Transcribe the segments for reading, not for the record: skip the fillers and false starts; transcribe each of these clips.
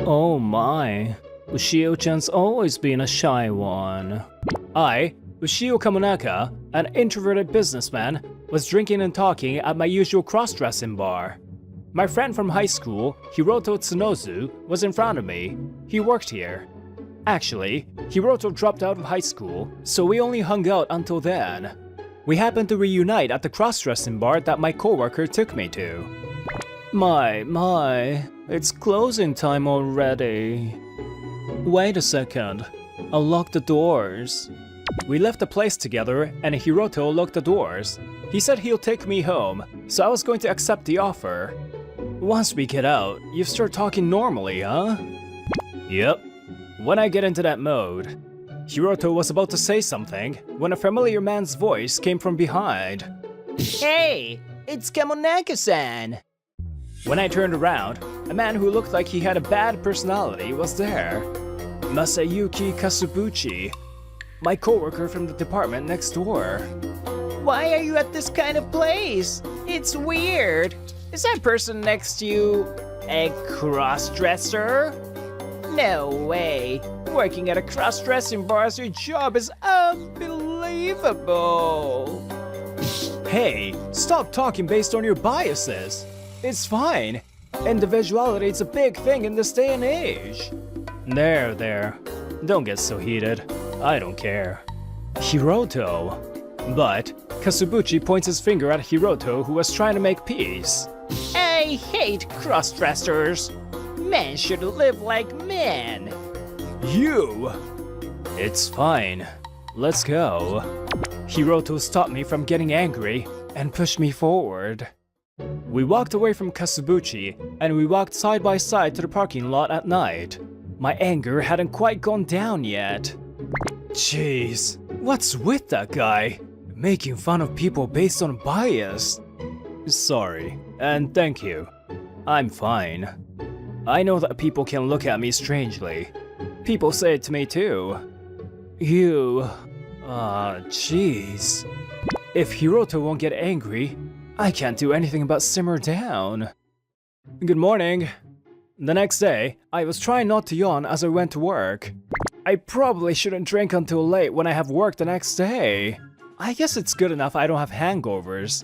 Oh my, Ushio-chan's always been a shy one. I, Ushio Kamonaka, an introverted businessman, was drinking and talking at my usual cross-dressing bar. My friend from high school, Hiroto Tsunozu, was in front of me. He worked here. Actually, Hiroto dropped out of high school, so we only hung out until then. We happened to reunite at the cross-dressing bar that my coworker took me to. My, it's closing time already. Wait a second, I'll lock the doors. We left the place together and Hiroto locked the doors. He said he'll take me home, so I was going to accept the offer. Once we get out, you start talking normally, huh? Yep. When I get into that mode. Hiroto was about to say something when a familiar man's voice came from behind. Hey, it's Kamonaka-san! When I turned around, a man who looked like he had a bad personality was there. Masayuki Kasubuchi, my coworker from the department next door. Why are you at this kind of place? It's weird. Is that person next to you a cross-dresser? No way. Working at a cross-dressing bar as your job is unbelievable. Hey, stop talking based on your biases. It's fine. Individuality is a big thing in this day and age. There. Don't get so heated. I don't care. Hiroto. But Kasubuchi points his finger at Hiroto, who was trying to make peace. I hate cross-dressers. Men should live like men. You! It's fine. Let's go. Hiroto stopped me from getting angry and pushed me forward. We walked away from Kasubuchi and we walked side by side to the parking lot at night. My anger hadn't quite gone down yet. Jeez, what's with that guy? Making fun of people based on bias. Sorry, and thank you. I'm fine. I know that people can look at me strangely. People say it to me too. Jeez. If Hiroto won't get angry, I can't do anything but simmer down. Good morning. The next day, I was trying not to yawn as I went to work. I probably shouldn't drink until late when I have work the next day. I guess it's good enough I don't have hangovers.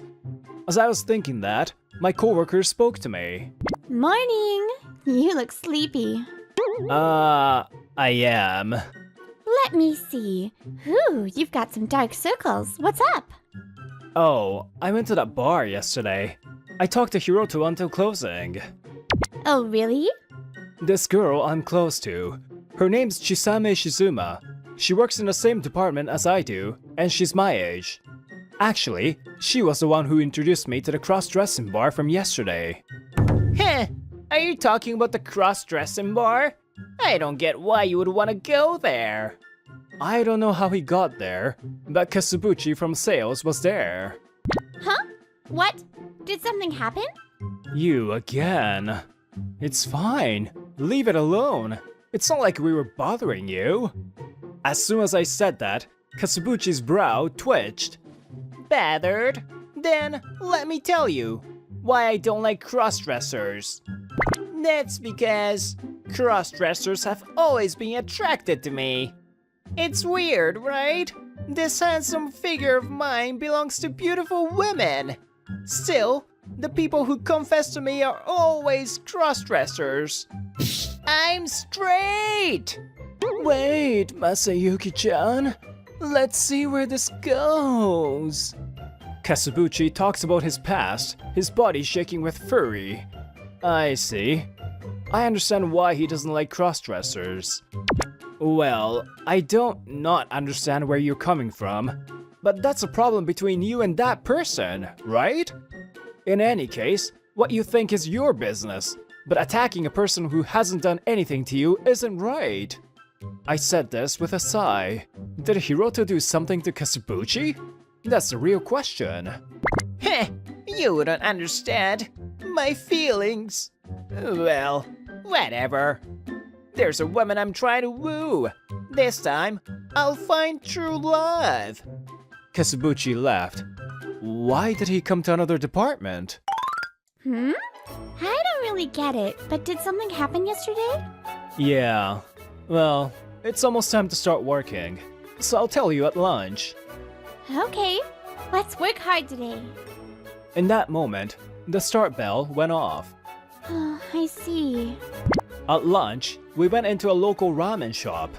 As I was thinking that, my coworker spoke to me. Morning! You look sleepy. I am. Let me see. Ooh, you've got some dark circles. What's up? Oh, I went to that bar yesterday. I talked to Hiroto until closing. Oh, really? This girl I'm close to. Her name's Chisame Shizuma. She works in the same department as I do, and she's my age. Actually, she was the one who introduced me to the cross-dressing bar from yesterday. Heh, are you talking about the cross-dressing bar? I don't get why you would want to go there. I don't know how he got there, but Kasubuchi from sales was there. Huh? What? Did something happen? You again. It's fine. Leave it alone. It's not like we were bothering you. As soon as I said that, Kasubuchi's brow twitched. Bothered? Then let me tell you why I don't like cross-dressers. That's because cross-dressers have always been attracted to me. It's weird, right? This handsome figure of mine belongs to beautiful women. Still, the people who confess to me are always cross-dressers. I'm straight! Wait, Masayuki-chan. Let's see where this goes. Kasubuchi talks about his past, his body shaking with fury. I see. I understand why he doesn't like cross-dressers. Well, I don't not understand where you're coming from, but that's a problem between you and that person, right? In any case, what you think is your business, but attacking a person who hasn't done anything to you isn't right. I said this with a sigh. Did Hiroto do something to Kasubuchi? That's the real question. Heh, you wouldn't understand my feelings. Well, whatever. There's a woman I'm trying to woo. This time, I'll find true love. Kasubuchi laughed. Why did he come to another department? I don't really get it, but did something happen yesterday? Yeah. Well, it's almost time to start working. So I'll tell you at lunch. Okay, let's work hard today. In that moment, the start bell went off. Oh, I see. At lunch, we went into a local ramen shop.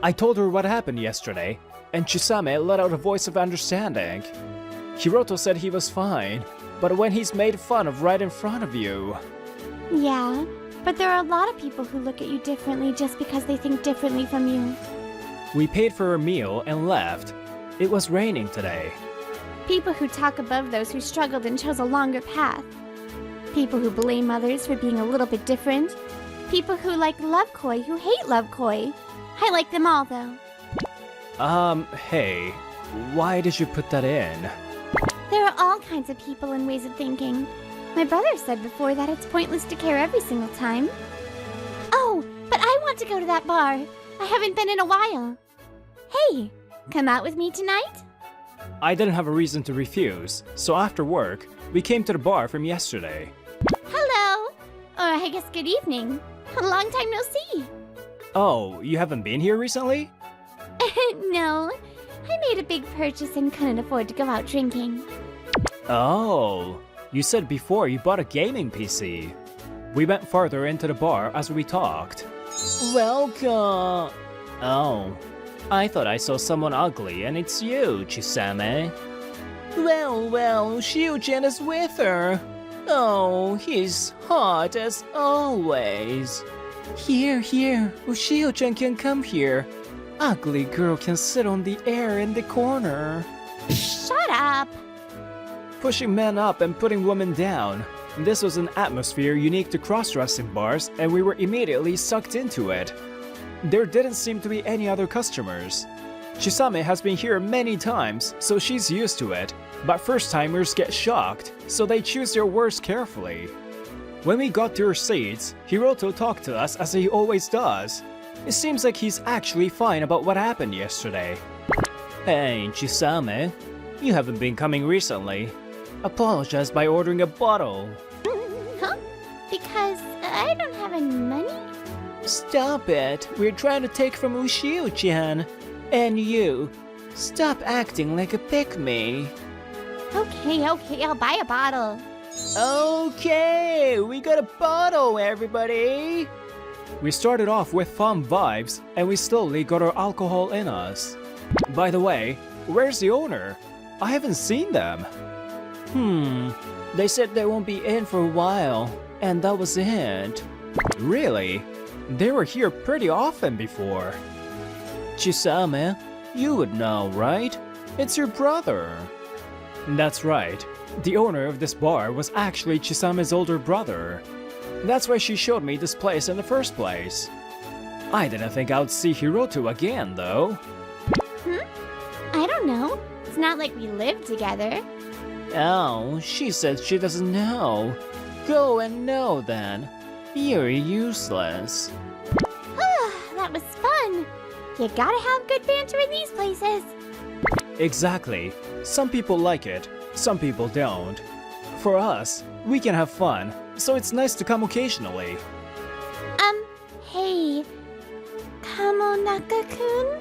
I told her what happened yesterday, and Chisame let out a voice of understanding. Hiroto said he was fine, but when he's made fun of right in front of you. Yeah, but there are a lot of people who look at you differently just because they think differently from you. We paid for a meal and left. It was raining today. People who talk above those who struggled and chose a longer path. People who blame others for being a little bit different. People who like love koi who hate love koi. I like them all, though. Hey, why did you put that in? There are all kinds of people and ways of thinking. My brother said before that it's pointless to care every single time. Oh, but I want to go to that bar. I haven't been in a while. Hey, come out with me tonight? I didn't have a reason to refuse, so after work, we came to the bar from yesterday. Hello! Or I guess good evening. A long time no see. Oh, you haven't been here recently? No, I made a big purchase and couldn't afford to go out drinking. Oh, you said before you bought a gaming PC. We went further into the bar as we talked. Welcome! Oh, I thought I saw someone ugly and it's you, Chisame. Well, Shiu-chan is with her. Oh, he's hot as always. Here, Shiu-chan can come here. Ugly girl can sit on the air in the corner. Shut up! Pushing men up and putting women down. This was an atmosphere unique to cross-dressing bars, and we were immediately sucked into it. There didn't seem to be any other customers. Chisame has been here many times, so she's used to it, but first-timers get shocked, so they choose their words carefully. When we got to our seats, Hiroto talked to us as he always does. It seems like he's actually fine about what happened yesterday. Hey, Chisame, you haven't been coming recently. Apologize by ordering a bottle. Huh? Because I don't have any money? Stop it, we're trying to take from Ushio-chan. And you, stop acting like a pick-me. Okay, I'll buy a bottle. Okay, we got a bottle, everybody! We started off with fun vibes, and we slowly got our alcohol in us. By the way, where's the owner? I haven't seen them. They said they won't be in for a while, and that was it. Really? They were here pretty often before. Chisame, you would know, right? It's your brother. That's right. The owner of this bar was actually Chisame's older brother. That's why she showed me this place in the first place. I didn't think I would see Hiroto again, though. I don't know. It's not like we live together. Oh, she said she doesn't know. Go and know then. You're useless. That was fun. You gotta have good banter in these places. Exactly. Some people like it, some people don't. For us, we can have fun, so it's nice to come occasionally. Hey, Kamonaka-kun?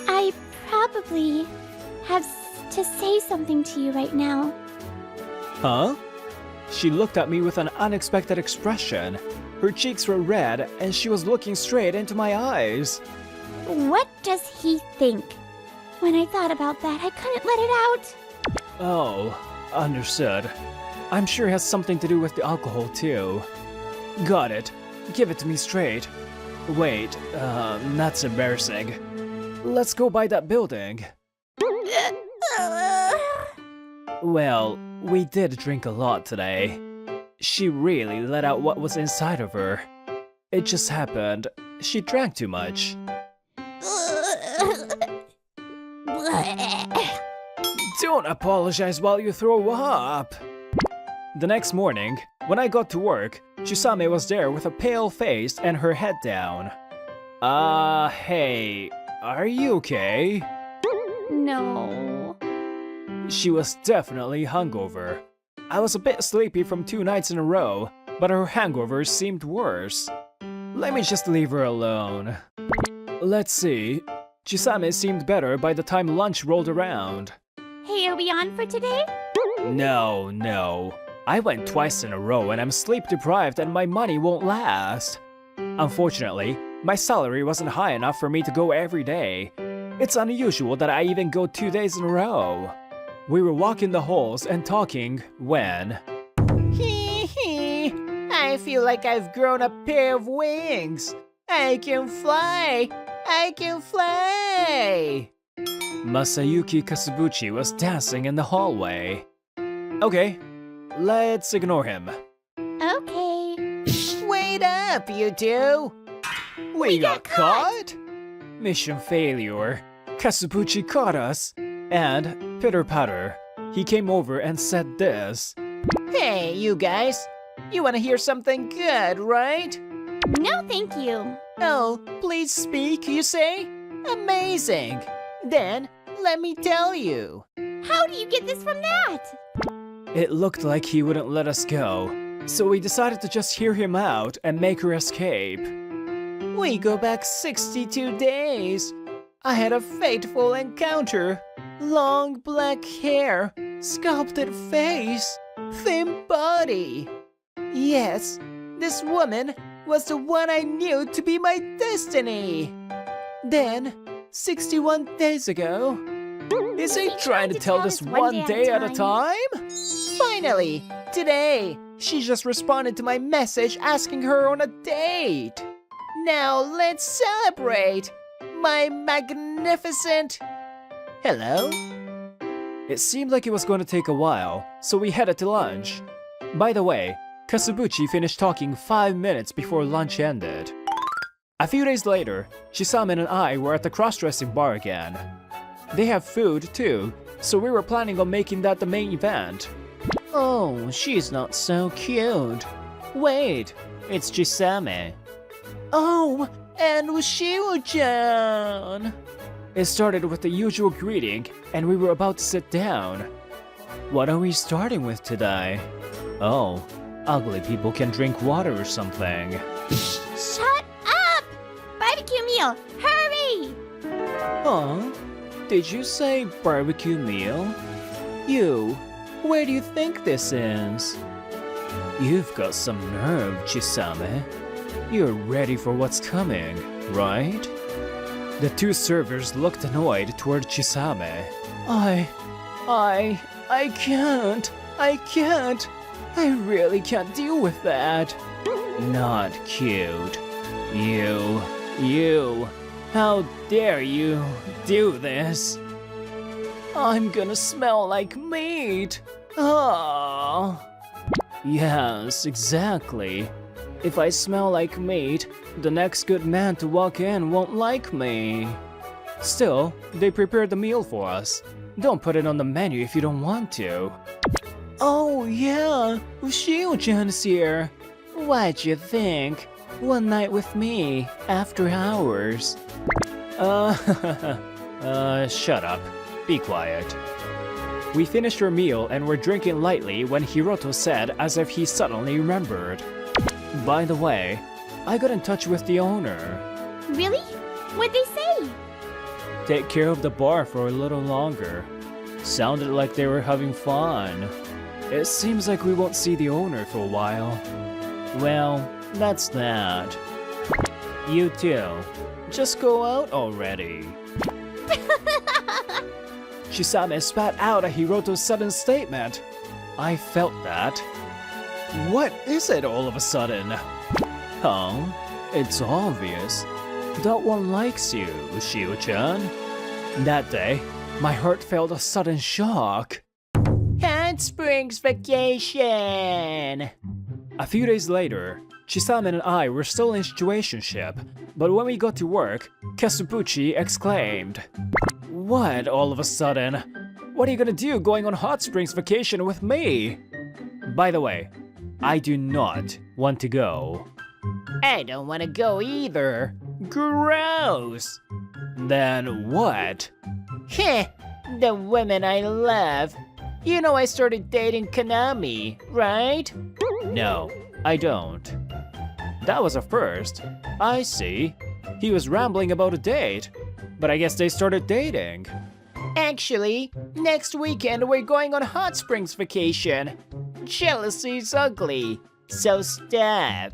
I probably have to say something to you right now. Huh? She looked at me with an unexpected expression. Her cheeks were red, and she was looking straight into my eyes. What does he think? When I thought about that, I couldn't let it out. Oh, understood. I'm sure it has something to do with the alcohol, too. Got it. Give it to me straight. Wait, that's embarrassing. Let's go by that building. Well, we did drink a lot today. She really let out what was inside of her. It just happened. She drank too much. Don't apologize while you throw up. The next morning, when I got to work, Chisame was there with a pale face and her head down. Hey, are you okay? No. She was definitely hungover. I was a bit sleepy from 2 nights in a row, but her hangover seemed worse. Let me just leave her alone. Let's see. Chisame seemed better by the time lunch rolled around. Hey, are we on for today? No. I went twice in a row and I'm sleep deprived and my money won't last. Unfortunately, my salary wasn't high enough for me to go every day. It's unusual that I even go 2 days in a row. We were walking the halls and talking when... I feel like I've grown a pair of wings. I can fly! Masayuki Kasubuchi was dancing in the hallway. Okay, let's ignore him. Okay. Wait up, you two! We got caught? Mission failure. Kasubuchi caught us. And, pitter-patter, he came over and said this. Hey, you guys. You wanna hear something good, right? No, thank you. Oh, please speak, you say? Amazing! Then, let me tell you. How do you get this from that? It looked like he wouldn't let us go, so we decided to just hear him out and make her escape. We go back 62 days. I had a fateful encounter. Long black hair, sculpted face, thin body. Yes, this woman was the one I knew to be my destiny. Then, 61 days ago... Is he trying to tell this one day at a time? Finally, today, she just responded to my message asking her on a date. Now let's celebrate, my magnificent... Hello? It seemed like it was going to take a while, so we headed to lunch. By the way, Kasubuchi finished talking 5 minutes before lunch ended. A few days later, Chisame and I were at the cross-dressing bar again. They have food too, so we were planning on making that the main event. Oh, she's not so cute. Wait, it's Chisame. Oh, and Ushio-chan! It started with the usual greeting, and we were about to sit down. What are we starting with today? Oh, ugly people can drink water or something. Shut up! Barbecue meal, hurry! Huh? Did you say barbecue meal? You, where do you think this is? You've got some nerve, Chisame. You're ready for what's coming, right? The two servers looked annoyed toward Chisame. I can't. I really can't deal with that. Not cute. You. How dare you do this? I'm gonna smell like meat. Oh. Yes, exactly. If I smell like meat, the next good man to walk in won't like me. Still, they prepared the meal for us. Don't put it on the menu if you don't want to. Oh yeah, Ushio-chan is here. What'd you think? One night with me, after hours. Shut up. Be quiet. We finished our meal and were drinking lightly when Hiroto said as if he suddenly remembered. By the way, I got in touch with the owner. Really? What'd they say? Take care of the bar for a little longer. Sounded like they were having fun. It seems like we won't see the owner for a while. Well, that's that. You too. Just go out already. Chisame spat out at Hiroto's sudden statement. I felt that. What is it all of a sudden? Huh? It's obvious. That one likes you, Ushio-chan. That day, my heart felt a sudden shock. Hot Springs vacation! A few days later, Chisame and I were still in situationship, but when we got to work, Kasubuchi exclaimed, What all of a sudden? What are you gonna do going on Hot Springs vacation with me? By the way, I do not want to go. I don't want to go either. Gross! Then what? Heh, the women I love. You know I started dating Kanami, right? No, I don't. That was a first. I see. He was rambling about a date, but I guess they started dating. Actually, next weekend we're going on hot springs vacation. Jealousy's ugly, so stop.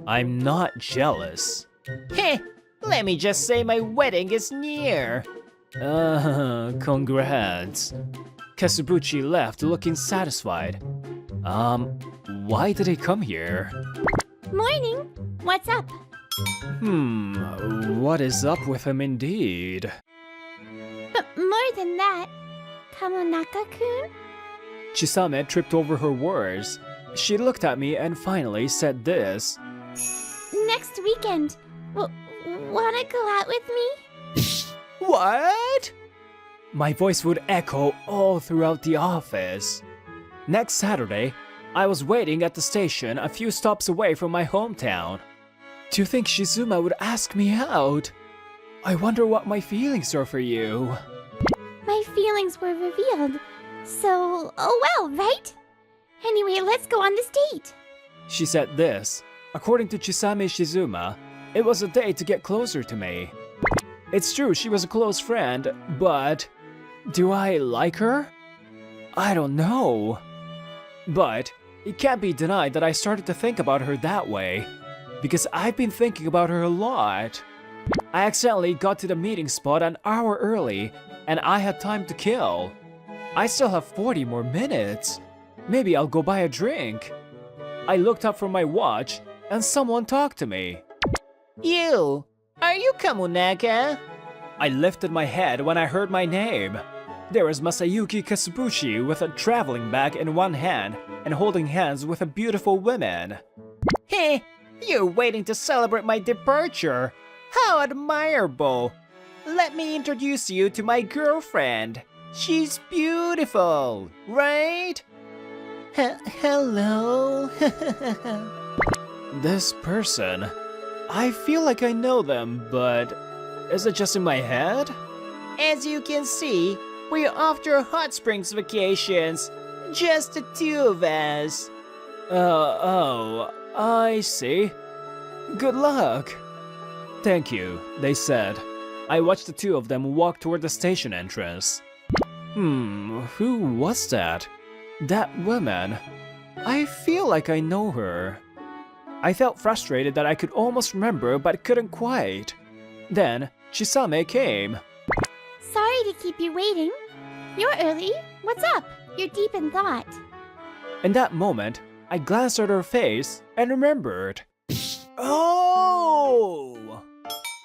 I'm not jealous. Heh, let me just say my wedding is near. Congrats. Kasubuchi left looking satisfied. Why did he come here? Morning. What's up? What is up with him indeed? But more than that, Kamonaka-kun? Chisame tripped over her words. She looked at me and finally said this. Next weekend, wanna go out with me? What? My voice would echo all throughout the office. Next Saturday, I was waiting at the station a few stops away from my hometown. Do you think Shizuma would ask me out? I wonder what my feelings are for you. My feelings were revealed, so oh well, right? Anyway, let's go on this date. She said this. According to Chisame Shizuma, it was a date to get closer to me. It's true she was a close friend, but do I like her? I don't know. But it can't be denied that I started to think about her that way, because I've been thinking about her a lot. I accidentally got to the meeting spot an hour early, and I had time to kill. I still have 40 more minutes. Maybe I'll go buy a drink. I looked up from my watch, and someone talked to me. You! Are you Kamonaka? I lifted my head when I heard my name. There was Masayuki Kasubuchi with a traveling bag in one hand and holding hands with a beautiful woman. Heh, you're waiting to celebrate my departure. How admirable. Let me introduce you to my girlfriend. She's beautiful, right? Hello. This person. I feel like I know them, but is it just in my head? As you can see, we're off to our hot springs vacations. Just the two of us. Oh, I see. Good luck. Thank you, they said. I watched the two of them walk toward the station entrance. Who was that? That woman. I feel like I know her. I felt frustrated that I could almost remember but couldn't quite. Then, Chisame came. Sorry to keep you waiting. You're early. What's up? You're deep in thought. In that moment, I glanced at her face and remembered. Oh!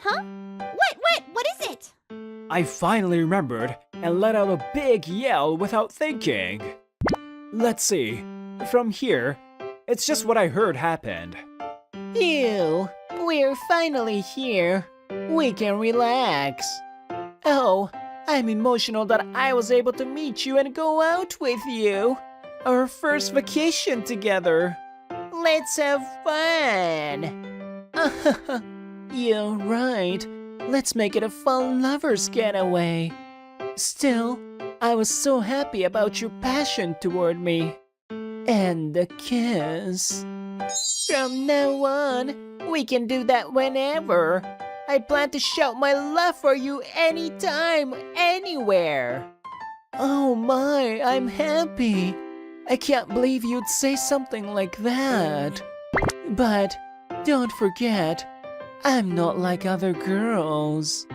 Huh? What is it? I finally remembered and let out a big yell without thinking. Let's see. From here, it's just what I heard happened. Ew, we're finally here. We can relax. Oh, I'm emotional that I was able to meet you and go out with you. Our first vacation together. Let's have fun. You're right. Let's make it a fun lover's getaway. Still, I was so happy about your passion toward me. And the kiss. From now on, we can do that whenever. I plan to shout my love for you anytime, anywhere. Oh my, I'm happy. I can't believe you'd say something like that. But don't forget, I'm not like other girls.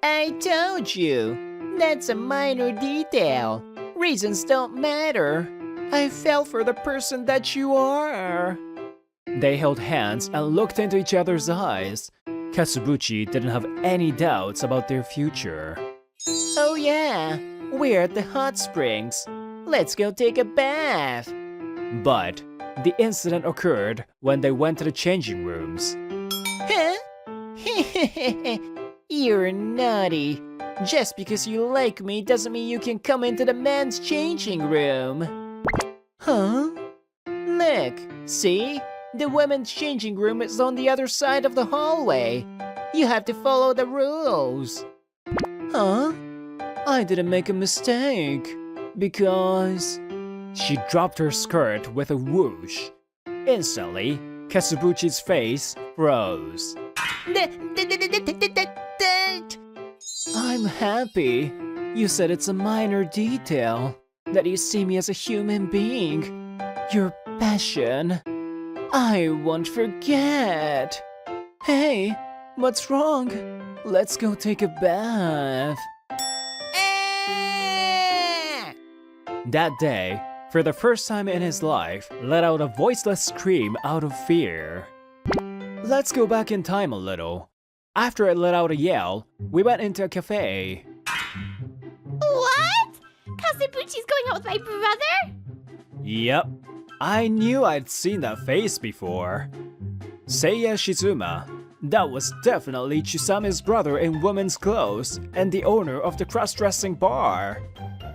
I told you, that's a minor detail. Reasons don't matter. I fell for the person that you are. They held hands and looked into each other's eyes. Kasubuchi didn't have any doubts about their future. Oh yeah, we're at the hot springs. Let's go take a bath. But the incident occurred when they went to the changing rooms. Huh? You're naughty. Just because you like me doesn't mean you can come into the men's changing room. Huh? Look, see? The women's changing room is on the other side of the hallway. You have to follow the rules. Huh? I didn't make a mistake. Because... She dropped her skirt with a whoosh. Instantly, Kasubuchi's face froze. I'm happy. You said it's a minor detail, that you see me as a human being. Your passion. I won't forget. Hey, what's wrong? Let's go take a bath. That day, for the first time in his life, let out a voiceless scream out of fear. Let's go back in time a little. After I let out a yell, we went into a cafe. What? Kasubuchi's going out with my brother? Yep, I knew I'd seen that face before. Seiya Shizuma. That was definitely Chisame's brother in women's clothes and the owner of the cross-dressing bar.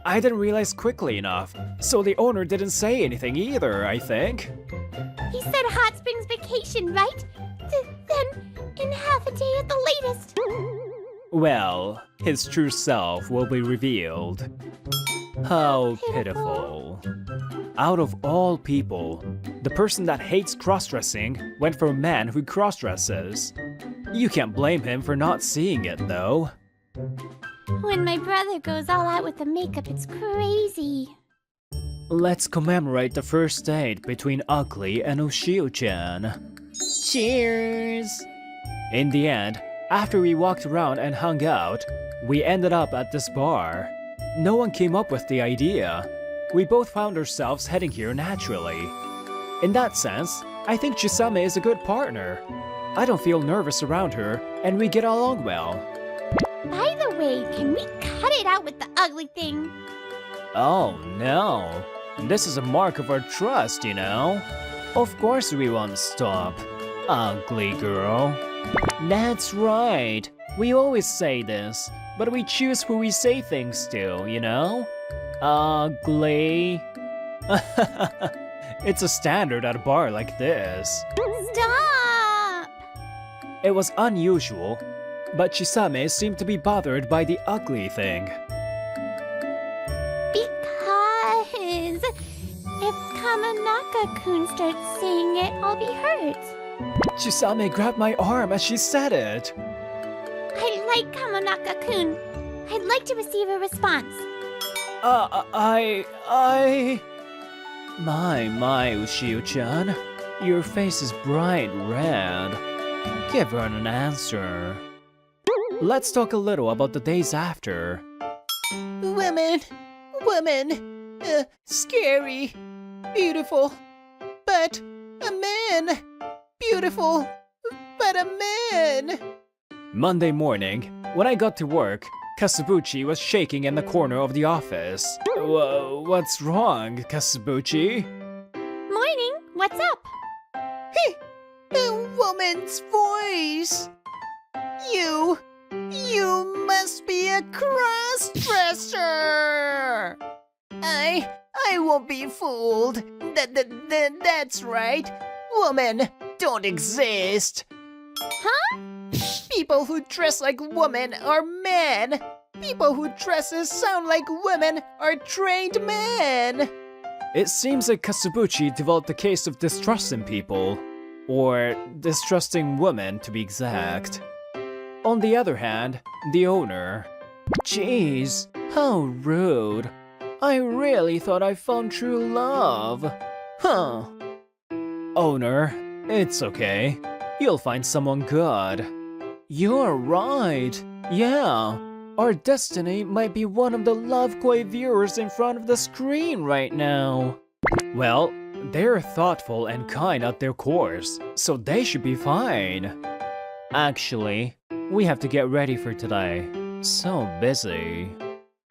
I didn't realize quickly enough, so the owner didn't say anything either, I think. He said hot springs vacation, right? Then, in half a day at the latest. Well, his true self will be revealed. How pitiful. Out of all people, the person that hates cross-dressing went for a man who cross-dresses. You can't blame him for not seeing it, though. When my brother goes all out with the makeup, it's crazy. Let's commemorate the first date between Ugly and Ushio-chan. Cheers! In the end, after we walked around and hung out, we ended up at this bar. No one came up with the idea. We both found ourselves heading here naturally. In that sense, I think Chisame is a good partner. I don't feel nervous around her, and we get along well. By the way, can we cut it out with the ugly thing? Oh no. This is a mark of our trust, you know? Of course we won't stop. Ugly girl. That's right. We always say this, but we choose who we say things to, you know? Ugly. It's a standard at a bar like this. Stop! It was unusual, but Chisame seemed to be bothered by the ugly thing. Because if Kamanaka-kun starts saying it, I'll be hurt. Chisame grabbed my arm as she said it. I like Kamanaka-kun. I'd like to receive a response. My, Ushio-chan. Your face is bright red. Give her an answer. Let's talk a little about the days after. Women, scary, beautiful, but a man. Beautiful, but a man. Monday morning, when I got to work, Kasubuchi was shaking in the corner of the office. What's wrong, Kasubuchi? Morning, what's up? A woman's voice. You must be a cross-dresser. I won't be fooled. That's right. Women don't exist. Huh? People who dress like women are men. People who dresses sound like women are trained men. It seems like Kasubuchi developed a case of distrusting people. Or distrusting women, to be exact. On the other hand, the owner. Jeez, how rude. I really thought I found true love. Huh. Owner, it's okay. You'll find someone good. You're right. Yeah. Our destiny might be one of the Love Koi viewers in front of the screen right now. Well, they're thoughtful and kind at their course, so they should be fine. Actually, we have to get ready for today. So busy.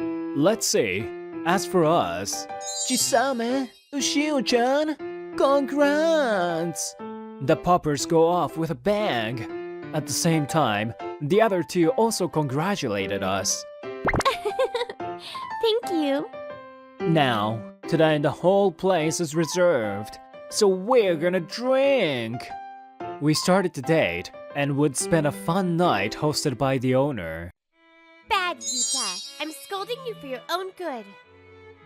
Let's see. As for us, Chisame, Ushio-chan, congrats! The poppers go off with a bang. At the same time, the other two also congratulated us. Thank you. Now, today the whole place is reserved, so we're gonna drink! We started the date and would spend a fun night hosted by the owner. Bad, Yuta. I'm scolding you for your own good.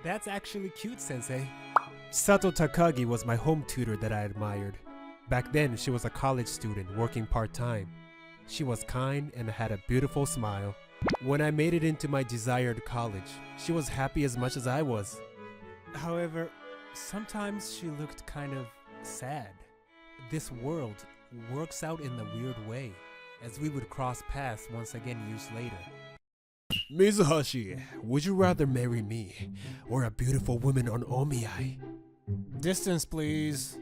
That's actually cute, Sensei. Sato Takagi was my home tutor that I admired. Back then, she was a college student working part-time. She was kind and had a beautiful smile. When I made it into my desired college, she was happy as much as I was. However, sometimes she looked kind of sad. This world works out in a weird way, as we would cross paths once again years later. Mizuhashi, would you rather marry me or a beautiful woman on Omiai? Distance, please.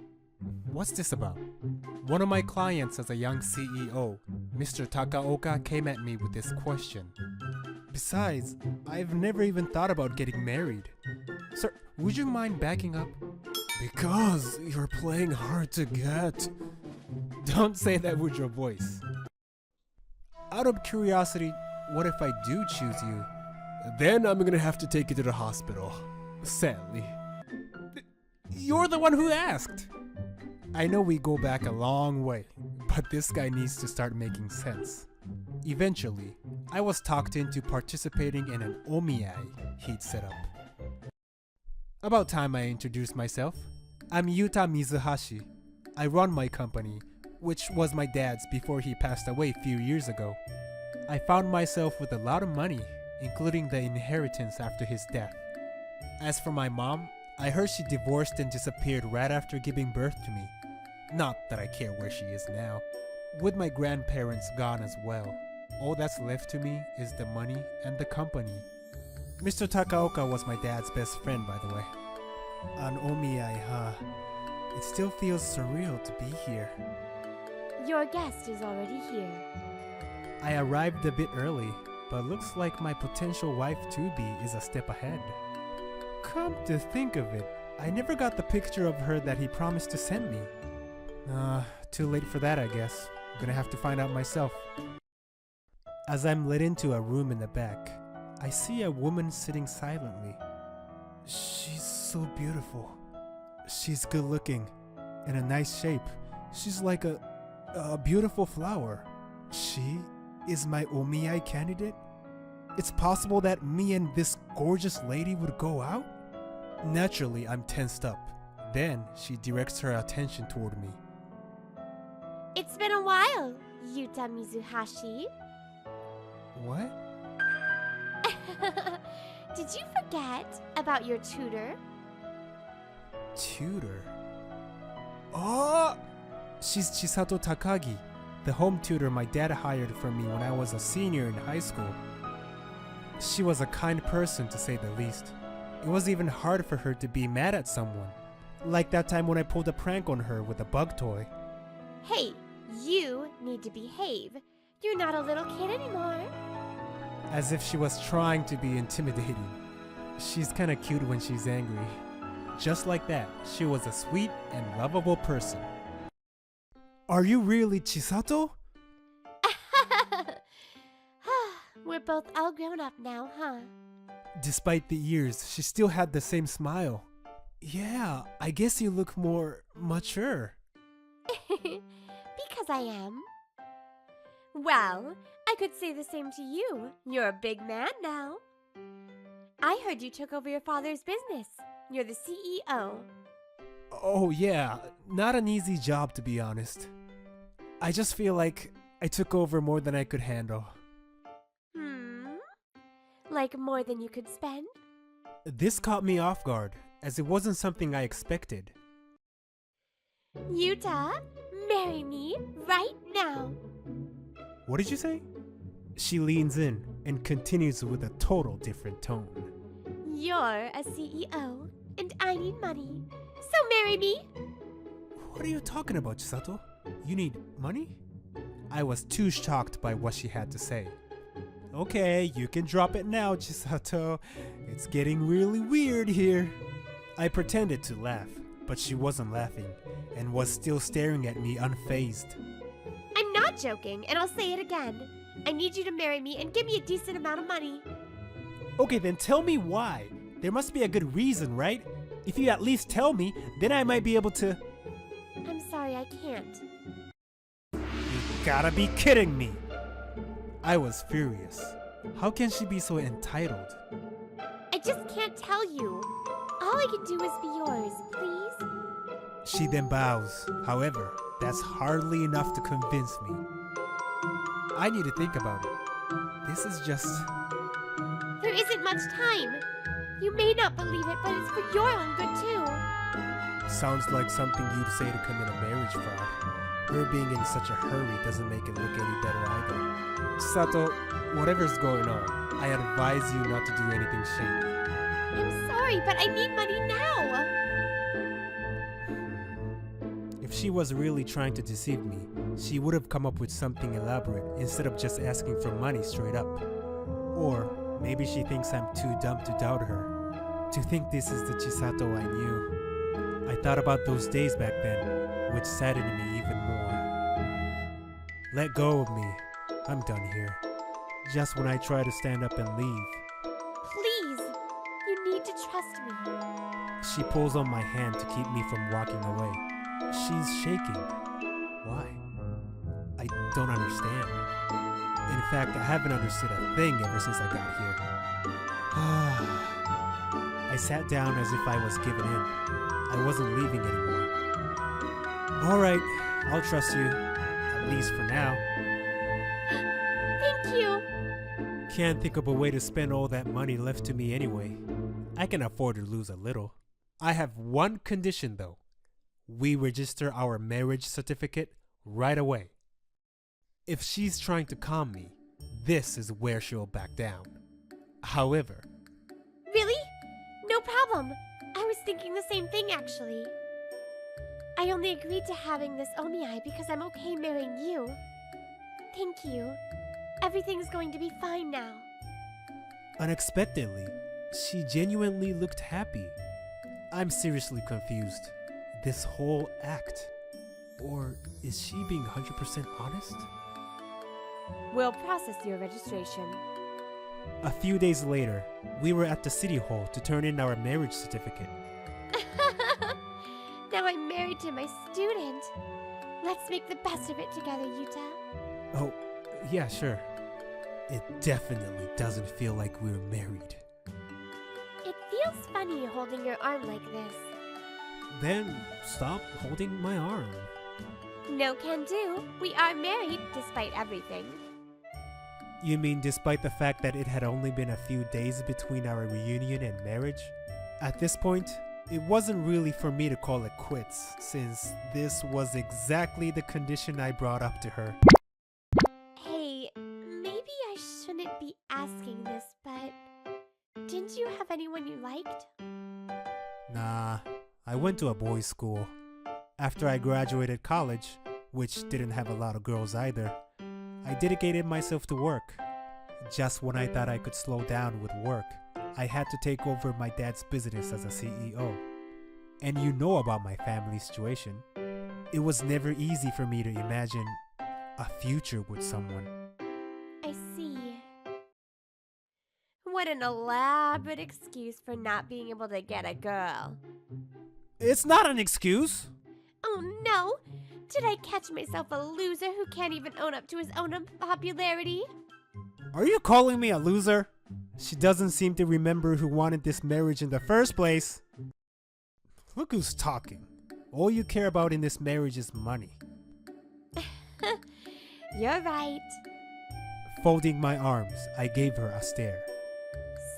What's this about? One of my clients as a young CEO, Mr. Takaoka, came at me with this question. Besides, I've never even thought about getting married. Sir, would you mind backing up? Because you're playing hard to get. Don't say that with your voice. Out of curiosity, what if I do choose you? Then I'm gonna have to take you to the hospital. Sadly. You're the one who asked! I know we go back a long way, but this guy needs to start making sense. Eventually, I was talked into participating in an omiai he'd set up. About time I introduced myself. I'm Yuta Mizuhashi. I run my company, which was my dad's before he passed away a few years ago. I found myself with a lot of money, including the inheritance after his death. As for my mom, I heard she divorced and disappeared right after giving birth to me. Not that I care where she is now. With my grandparents gone as well, all that's left to me is the money and the company. Mr. Takaoka was my dad's best friend, by the way. An omiai, huh? It still feels surreal to be here. Your guest is already here. I arrived a bit early, but looks like my potential wife-to-be is a step ahead. Come to think of it, I never got the picture of her that he promised to send me. Too late for that, I guess. I'm gonna have to find out myself. As I'm led into a room in the back, I see a woman sitting silently. She's so beautiful. She's good looking, in a nice shape. She's like a beautiful flower. She is my omiai candidate? It's possible that me and this gorgeous lady would go out? Naturally, I'm tensed up. Then she directs her attention toward me. It's been a while, Yuta Mizuhashi. What? Did you forget about your tutor? Tutor? Oh! She's Chisato Takagi, the home tutor my dad hired for me when I was a senior in high school. She was a kind person, to say the least. It was even hard for her to be mad at someone. Like that time when I pulled a prank on her with a bug toy. Hey, you need to behave. You're not a little kid anymore. As if she was trying to be intimidating. She's kinda cute when she's angry. Just like that, she was a sweet and lovable person. Are you really Chisato? We're both all grown up now, huh? Despite the years, she still had the same smile. Yeah, I guess you look more mature. Because I am. Well, I could say the same to you. You're a big man now. I heard you took over your father's business. You're the CEO. Oh yeah, not an easy job to be honest. I just feel like I took over more than I could handle. Like more than you could spend? This caught me off guard, as it wasn't something I expected. Yuta, marry me right now. What did you say? She leans in and continues with a total different tone. You're a CEO, and I need money. So marry me. What are you talking about, Chisato? You need money? I was too shocked by what she had to say. Okay, you can drop it now, Chisato. It's getting really weird here. I pretended to laugh, but she wasn't laughing and was still staring at me unfazed. I'm not joking, and I'll say it again. I need you to marry me and give me a decent amount of money. Okay, then tell me why. There must be a good reason, right? If you at least tell me, then I might be able to... I'm sorry, I can't. You gotta be kidding me! I was furious. How can she be so entitled? I just can't tell you. All I can do is be yours, please. She then bows. However, that's hardly enough to convince me. I need to think about it. This is just... There isn't much time. You may not believe it, but it's for your own good too. sounds like something you'd say to commit a marriage fraud. Her being in such a hurry doesn't make it look any better either. Sato, whatever's going on, I advise you not to do anything shady. I'm sorry, but I need money now. If she was really trying to deceive me, she would have come up with something elaborate instead of just asking for money straight up. Or maybe she thinks I'm too dumb to doubt her, to think this is the Chisato I knew. I thought about those days back then, which saddened me even more. Let go of me. I'm done here. Just when I try to stand up and leave. Please, you need to trust me. She pulls on my hand to keep me from walking away. She's shaking. Why? I don't understand. In fact, I haven't understood a thing ever since I got here. I sat down as if I was giving in. I wasn't leaving anymore. Alright, I'll trust you. At least for now. Thank you. Can't think of a way to spend all that money left to me anyway. I can afford to lose a little. I have one condition though. We register our marriage certificate right away. If she's trying to calm me, this is where she'll back down. However, Really? No problem. I was thinking the same thing actually. I only agreed to having this omiai because I'm okay marrying you. Thank you. Everything's going to be fine now. unexpectedly, she genuinely looked happy. I'm seriously confused. This whole act. Or is she being 100% honest? We'll process your registration. A few days later, we were at the city hall to turn in our marriage certificate. Now I'm married to my student. Let's make the best of it together, Yuta. Oh, yeah, sure. It definitely doesn't feel like we're married. It feels funny holding your arm like this. Then stop holding my arm. No can do. We are married despite everything. You mean despite the fact that it had only been a few days between our reunion and marriage? At this point, it wasn't really for me to call it quits, since this was exactly the condition I brought up to her. Hey, maybe I shouldn't be asking this, but didn't you have anyone you liked? Nah, I went to a boys' school. After I graduated college, which didn't have a lot of girls either, I dedicated myself to work. Just when I thought I could slow down with work, I had to take over my dad's business as a CEO. And you know about my family situation. It was never easy for me to imagine a future with someone. I see. What an elaborate excuse for not being able to get a girl. It's not an excuse! Oh no! Did I catch myself a loser who can't even own up to his own unpopularity? Are you calling me a loser? She doesn't seem to remember who wanted this marriage in the first place. Look who's talking. All you care about in this marriage is money. You're right. Folding my arms, I gave her a stare.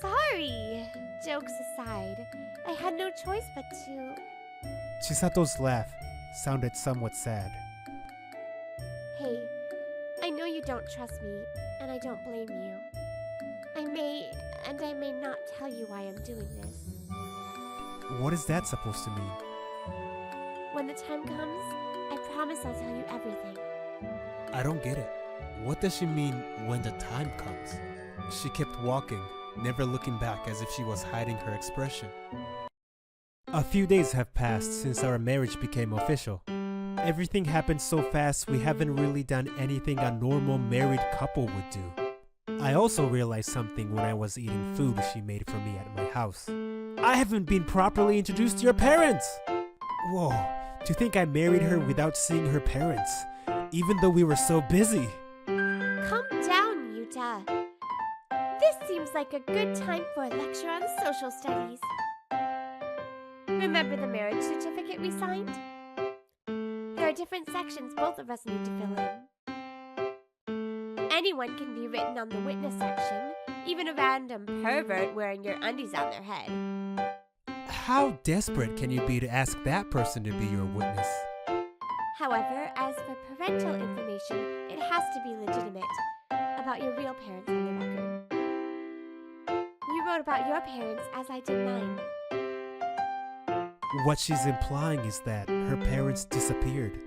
Sorry. Jokes aside, I had no choice but to... Chisato's laugh sounded somewhat sad. Hey, I know you don't trust me, and I don't blame you. I may not tell you why I'm doing this. What is that supposed to mean? When the time comes, I promise I'll tell you everything. I don't get it. What does she mean when the time comes? She kept walking, never looking back as if she was hiding her expression. A few days have passed since our marriage became official. Everything happened so fast we haven't really done anything a normal married couple would do. I also realized something when I was eating food she made for me at my house. I haven't been properly introduced to your parents! Whoa, to think I married her without seeing her parents, even though we were so busy. Calm down, Yuta. This seems like a good time for a lecture on social studies. Remember the marriage certificate we signed? There are different sections both of us need to fill in. Anyone can be written on the witness section, even a random pervert wearing your undies on their head. How desperate can you be to ask that person to be your witness? However, as for parental information, it has to be legitimate, about your real parents on the record. You wrote about your parents as I did mine. What she's implying is that her parents disappeared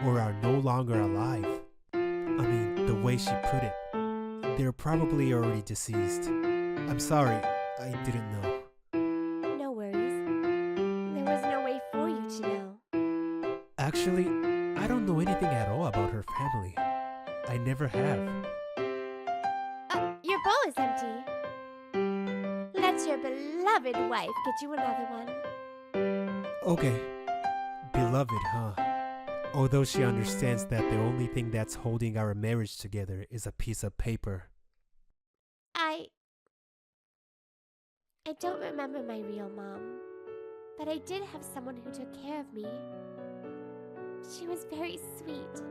or are no longer alive. I mean, the way she put it. They're probably already deceased. I'm sorry, I didn't know. No worries. There was no way for you to know. Actually, I don't know anything at all about her family. I never have. Your bowl is empty. Let your beloved wife get you another one. Okay. Beloved, huh? Although she understands that the only thing that's holding our marriage together is a piece of paper. I don't remember my real mom, but I did have someone who took care of me. She was very sweet,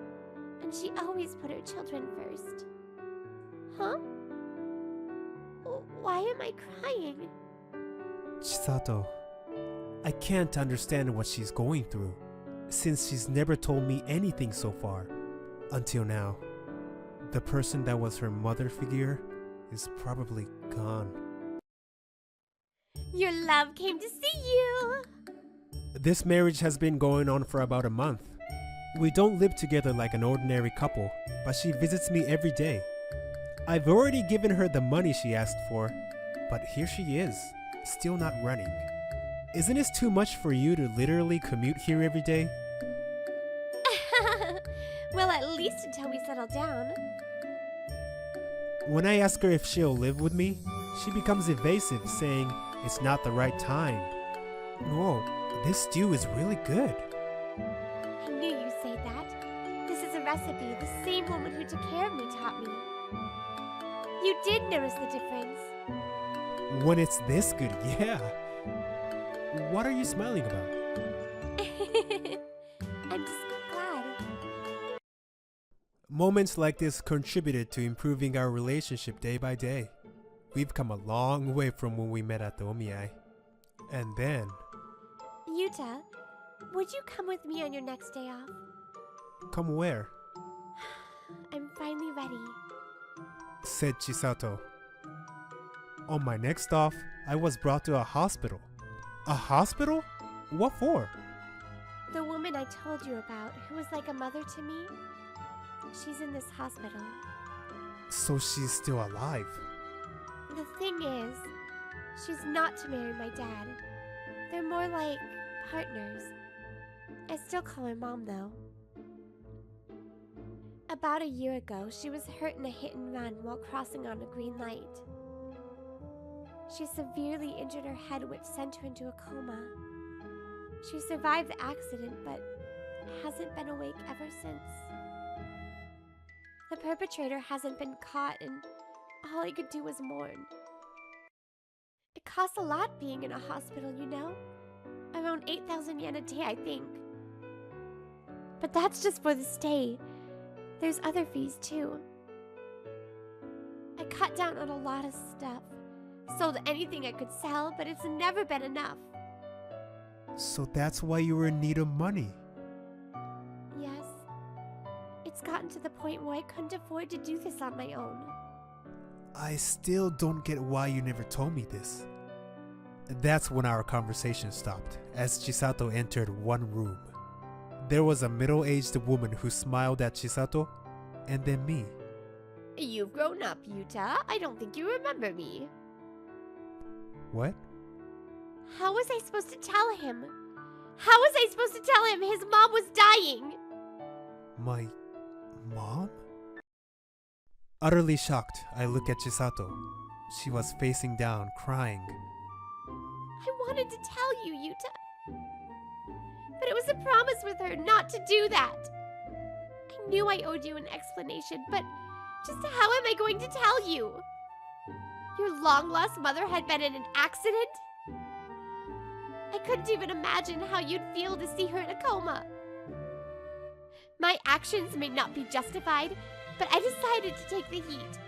and she always put her children first. Huh? Why am I crying? Chisato, I can't understand what she's going through, since she's never told me anything so far, until now. The person that was her mother figure is probably gone. Your love came to see you! This marriage has been going on for about a month. We don't live together like an ordinary couple, but she visits me every day. I've already given her the money she asked for, but here she is, still not running. Isn't this too much for you to literally commute here every day? Well, at least until we settle down. When I ask her if she'll live with me, she becomes evasive, saying it's not the right time. Whoa, this stew is really good. I knew you'd say that. This is a recipe the same woman who took care of me taught me. You did notice the difference. When it's this good, yeah. What are you smiling about? I'm just glad. Moments like this contributed to improving our relationship day by day. We've come a long way from when we met at the Omiyai. And then... Yuta, would you come with me on your next day off? Come where? I'm finally ready. Said Chisato. On my next off, I was brought to a hospital. A hospital? What for? The woman I told you about, who was like a mother to me, she's in this hospital. So she's still alive. The thing is, she's not to marry my dad. They're more like partners. I still call her mom, though. About a year ago, she was hurt in a hit and run while crossing on a green light. She severely injured her head, which sent her into a coma. She survived the accident, but hasn't been awake ever since. The perpetrator hasn't been caught, and all I could do was mourn. It costs a lot being in a hospital, you know? Around 8,000 yen a day, I think. But that's just for the stay. There's other fees, too. I cut down on a lot of stuff. Sold anything I could sell, but it's never been enough. So that's why you were in need of money. Yes. It's gotten to the point where I couldn't afford to do this on my own. I still don't get why you never told me this. That's when our conversation stopped, as Chisato entered one room. There was a middle-aged woman who smiled at Chisato, and then me. You've grown up, Yuta. I don't think you remember me. What? How was I supposed to tell him? How was I supposed to tell him his mom was dying? My mom? Utterly shocked, I look at Chisato. She was facing down, crying. I wanted to tell you, Yuta. But it was a promise with her not to do that. I knew I owed you an explanation, but just how am I going to tell you? Your long-lost mother had been in an accident? I couldn't even imagine how you'd feel to see her in a coma. My actions may not be justified, but I decided to take the heat.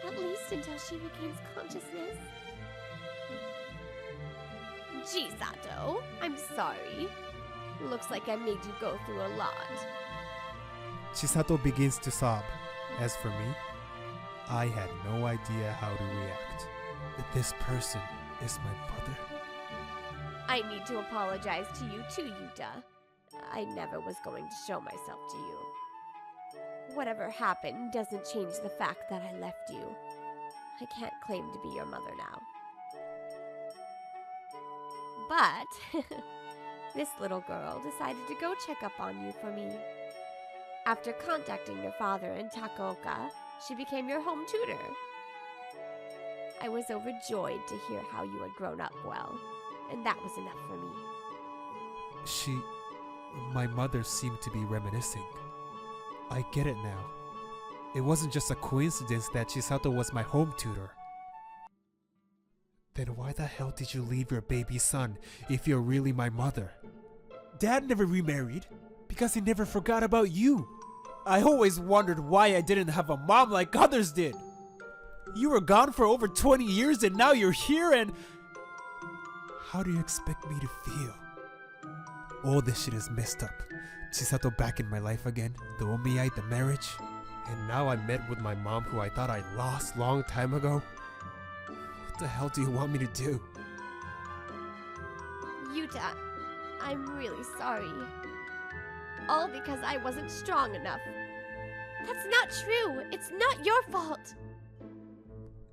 At least until she regains consciousness. Gee, Sato, I'm sorry. Looks like I made you go through a lot. Chisato begins to sob. As for me, I had no idea how to react. This person is my mother. I need to apologize to you too, Yuta. I never was going to show myself to you. Whatever happened doesn't change the fact that I left you. I can't claim to be your mother now. But this little girl decided to go check up on you for me. After contacting your father in Takaoka, she became your home tutor. I was overjoyed to hear how you had grown up well, and that was enough for me. My mother seemed to be reminiscing. I get it now. It wasn't just a coincidence that Chisato was my home tutor. Then why the hell did you leave your baby son if you're really my mother? Dad never remarried because he never forgot about you. I always wondered why I didn't have a mom like others did. You were gone for over 20 years and now you're here and... How do you expect me to feel? All this shit is messed up. Chisato back in my life again, the omiyai, the marriage. And now I'm met with my mom who I thought I lost long time ago. What the hell do you want me to do? Yuta, I'm really sorry. All because I wasn't strong enough. That's not true. It's not your fault.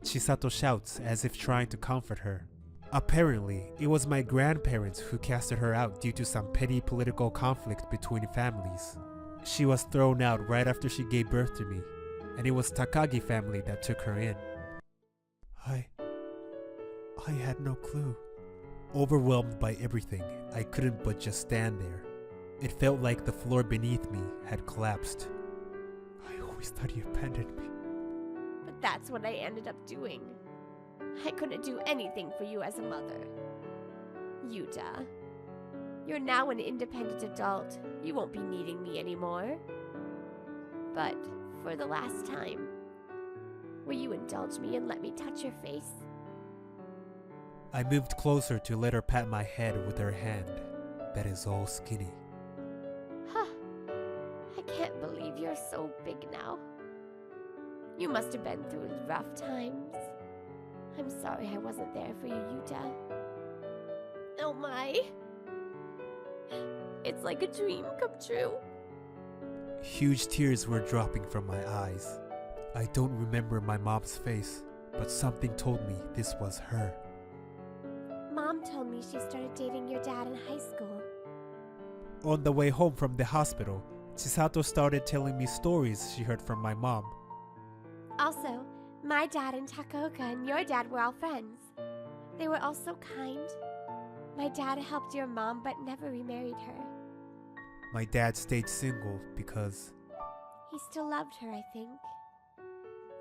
Chisato shouts as if trying to comfort her. Apparently, it was my grandparents who casted her out due to some petty political conflict between families. She was thrown out right after she gave birth to me, and it was Takagi family that took her in. I had no clue. Overwhelmed by everything, I couldn't but just stand there. It felt like the floor beneath me had collapsed. I always thought you abandoned me. But that's what I ended up doing. I couldn't do anything for you as a mother. Yuta, you're now an independent adult. You won't be needing me anymore. But for the last time, will you indulge me and let me touch your face? I moved closer to let her pat my head with her hand that is all skinny. Huh. I can't believe you're so big now. You must have been through rough times. I'm sorry I wasn't there for you, Yuta. Oh my. It's like a dream come true. Huge tears were dropping from my eyes. I don't remember my mom's face, but something told me this was her. Mom told me she started dating your dad in high school. On the way home from the hospital, Chisato started telling me stories she heard from my mom. Also, my dad and Takaoka and your dad were all friends. They were all so kind. My dad helped your mom but never remarried her. My dad stayed single because... He still loved her, I think.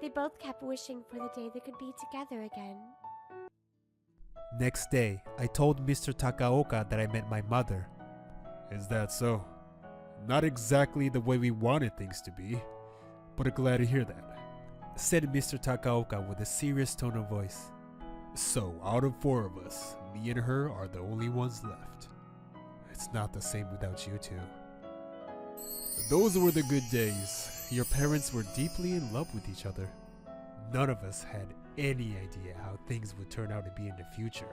They both kept wishing for the day they could be together again. Next day, I told Mr. Takaoka that I met my mother. Is that so? Not exactly the way we wanted things to be, but I'm glad to hear that, said Mr. Takaoka with a serious tone of voice. So, out of 4 of us, me and her are the only ones left. It's not the same without you two. Those were the good days. Your parents were deeply in love with each other. None of us had any idea how things would turn out to be in the future.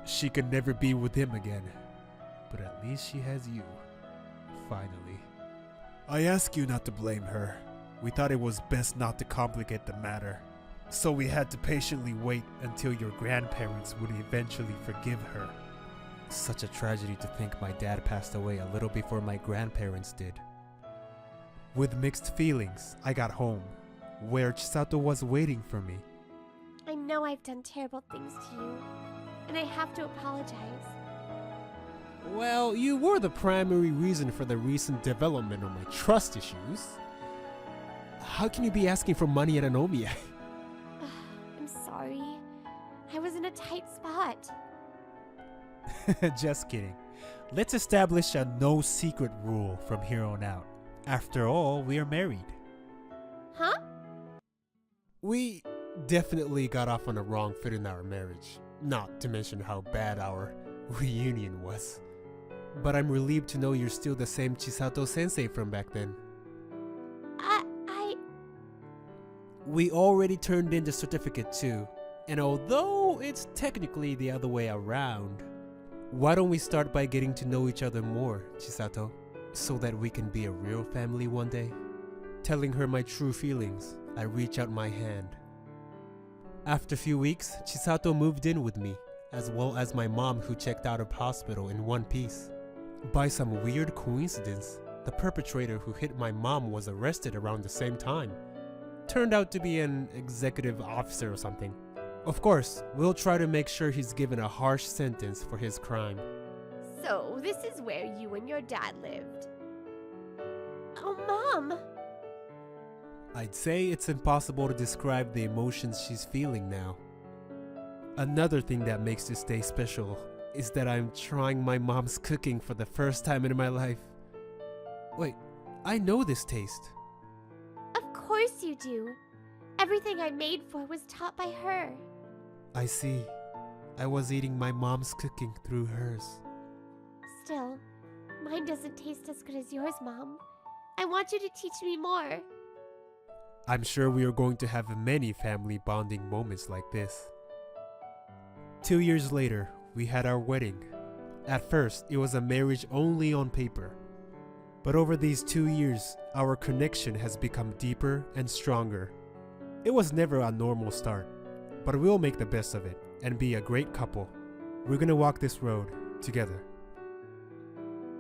She could never be with him again, but at least she has you. Finally. I ask you not to blame her. We thought it was best not to complicate the matter, so we had to patiently wait until your grandparents would eventually forgive her. Such a tragedy to think my dad passed away a little before my grandparents did. With mixed feelings, I got home, where Chisato was waiting for me. I know I've done terrible things to you, and I have to apologize. Well, you were the primary reason for the recent development on my trust issues. How can you be asking for money at an omiyai? I'm sorry. I was in a tight spot. Just kidding. Let's establish a no secret rule from here on out. After all, we are married. Huh? We definitely got off on the wrong foot in our marriage. Not to mention how bad our reunion was. But I'm relieved to know you're still the same Chisato sensei from back then. We already turned in the certificate too. And although it's technically the other way around, why don't we start by getting to know each other more, Chisato, so that we can be a real family one day? Telling her my true feelings, I reach out my hand. After a few weeks, Chisato moved in with me, as well as my mom who checked out of hospital in one piece. By some weird coincidence, the perpetrator who hit my mom was arrested around the same time. Turned out to be an executive officer or something. Of course, we'll try to make sure he's given a harsh sentence for his crime. So, this is where you and your dad lived. Oh, Mom! I'd say it's impossible to describe the emotions she's feeling now. Another thing that makes this day special is that I'm trying my mom's cooking for the first time in my life. Wait, I know this taste. Of course you do. Everything I made for was taught by her. I see. I was eating my mom's cooking through hers. Still, mine doesn't taste as good as yours, Mom. I want you to teach me more. I'm sure we are going to have many family bonding moments like this. 2 years later, we had our wedding. At first, it was a marriage only on paper. But over these 2 years, our connection has become deeper and stronger. It was never a normal start, but we'll make the best of it and be a great couple. We're gonna walk this road together.